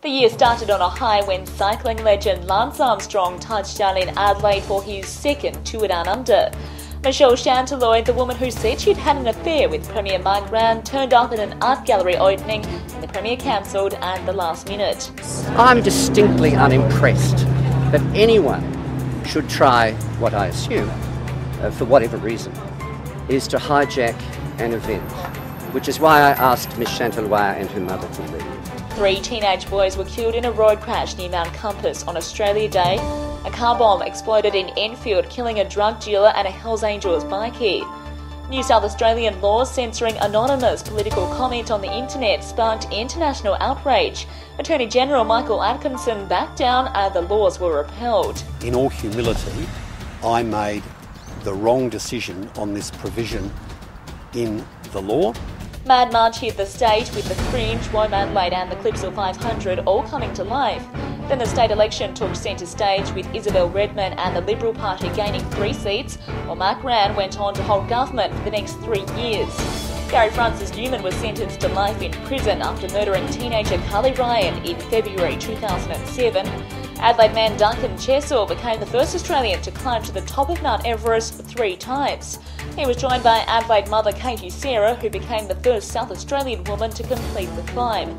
The year started on a high when cycling legend Lance Armstrong touched down in Adelaide for his second tour down under. Michelle Chanteloy, the woman who said she'd had an affair with Premier Mark Grant, turned up at an art gallery opening and the Premier cancelled at the last minute. I'm distinctly unimpressed that anyone should try what I assume, for whatever reason, is to hijack an event, which is why I asked Miss Chanteloy and her mother to leave. 3 teenage boys were killed in a road crash near Mount Compass on Australia Day. A car bomb exploded in Enfield, killing a drug dealer and a Hells Angels bikie. New South Australian laws censoring anonymous political comment on the internet sparked international outrage. Attorney General Michael Atkinson backed down and the laws were upheld. In all humility, I made the wrong decision on this provision in the law. Mad March hit the state with The Fringe, Womadelaide Adelaide and the Clipsal 500 all coming to life. Then the state election took centre stage with Isabel Redman and the Liberal Party gaining 3 seats, while Mark Grant went on to hold government for the next 3 years. Gary Francis Newman was sentenced to life in prison after murdering teenager Carly Ryan in February 2007. Adelaide man Duncan Chessel became the first Australian to climb to the top of Mount Everest 3 times. He was joined by Adelaide mother Katie Sarah, who became the first South Australian woman to complete the climb.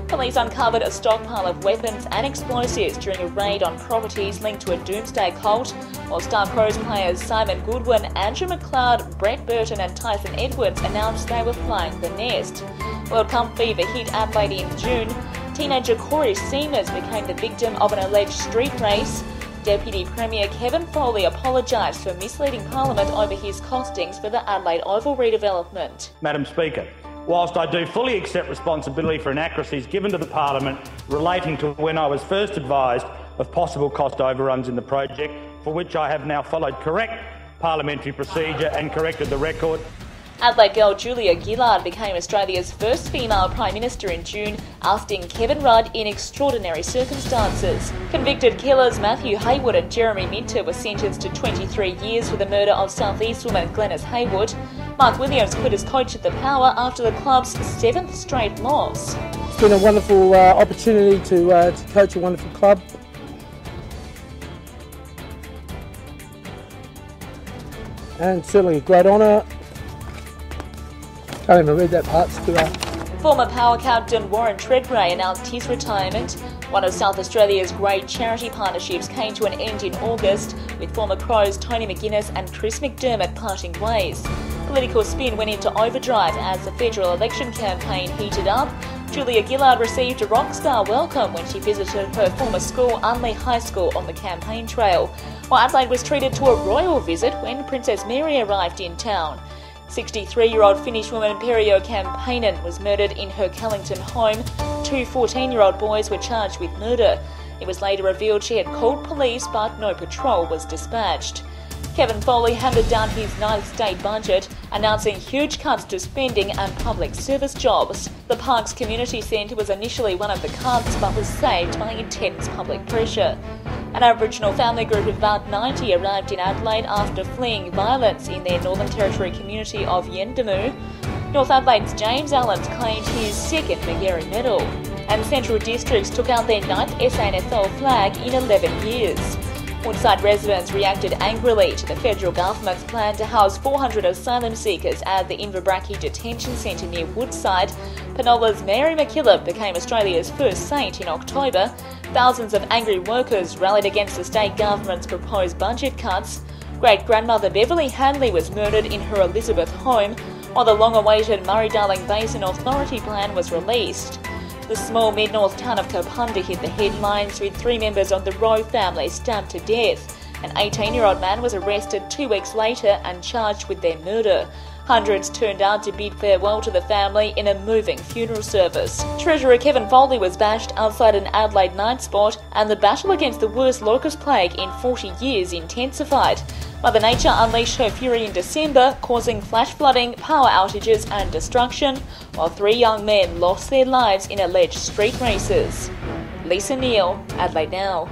Police uncovered a stockpile of weapons and explosives during a raid on properties linked to a doomsday cult, while Star Crows players Simon Goodwin, Andrew McLeod, Brett Burton and Tyson Edwards announced they were flying the nest. World Cup fever hit Adelaide in June. Teenager Corey Seamers became the victim of an alleged street race. Deputy Premier Kevin Foley apologised for misleading Parliament over his costings for the Adelaide Oval redevelopment. Madam Speaker, whilst I do fully accept responsibility for inaccuracies given to the Parliament relating to when I was first advised of possible cost overruns in the project, for which I have now followed correct parliamentary procedure and corrected the record. Adelaide girl Julia Gillard became Australia's first female Prime Minister in June, ousting Kevin Rudd in extraordinary circumstances. Convicted killers Matthew Haywood and Jeremy Minter were sentenced to 23 years for the murder of South East woman Glenys Haywood. Mark Williams quit as coach at the Power after the club's 7th straight loss. It's been a wonderful opportunity to coach a wonderful club. And certainly a great honour. I can't even read that part, it's too hard. Former Power captain Warren Treadray announced his retirement. One of South Australia's great charity partnerships came to an end in August, with former Crows Tony McGuinness and Chris McDermott parting ways. Political spin went into overdrive as the federal election campaign heated up. Julia Gillard received a rock star welcome when she visited her former school, Unley High School, on the campaign trail, while Adelaide was treated to a royal visit when Princess Mary arrived in town. 63-year-old Finnish woman Perio Kampainen was murdered in her Kellington home. 2 14-year-old boys were charged with murder. It was later revealed she had called police, but no patrol was dispatched. Kevin Foley handed down his 9th state budget, announcing huge cuts to spending and public service jobs. The Parks Community Centre was initially one of the cuts, but was saved by intense public pressure. An Aboriginal family group of about 90 arrived in Adelaide after fleeing violence in their Northern Territory community of Yendamu. North Adelaide's James Allen claimed his 2nd Magarey medal. And Central Districts took out their 9th SANFL flag in 11 years. Woodside residents reacted angrily to the federal government's plan to house 400 asylum seekers at the Inverbrackie Detention Centre near Woodside. Penola's Mary McKillop became Australia's first saint in October. Thousands of angry workers rallied against the state government's proposed budget cuts. Great-grandmother Beverly Hanley was murdered in her Elizabeth home, while the long-awaited Murray-Darling Basin Authority plan was released. The small mid-north town of Kapunda hit the headlines with 3 members of the Rowe family stabbed to death. An 18-year-old man was arrested 2 weeks later and charged with their murder. Hundreds turned out to bid farewell to the family in a moving funeral service. Treasurer Kevin Foley was bashed outside an Adelaide night spot, and the battle against the worst locust plague in 40 years intensified. Mother Nature unleashed her fury in December, causing flash flooding, power outages and destruction, while 3 young men lost their lives in alleged street races. Lisa Neal, AdelaideNow.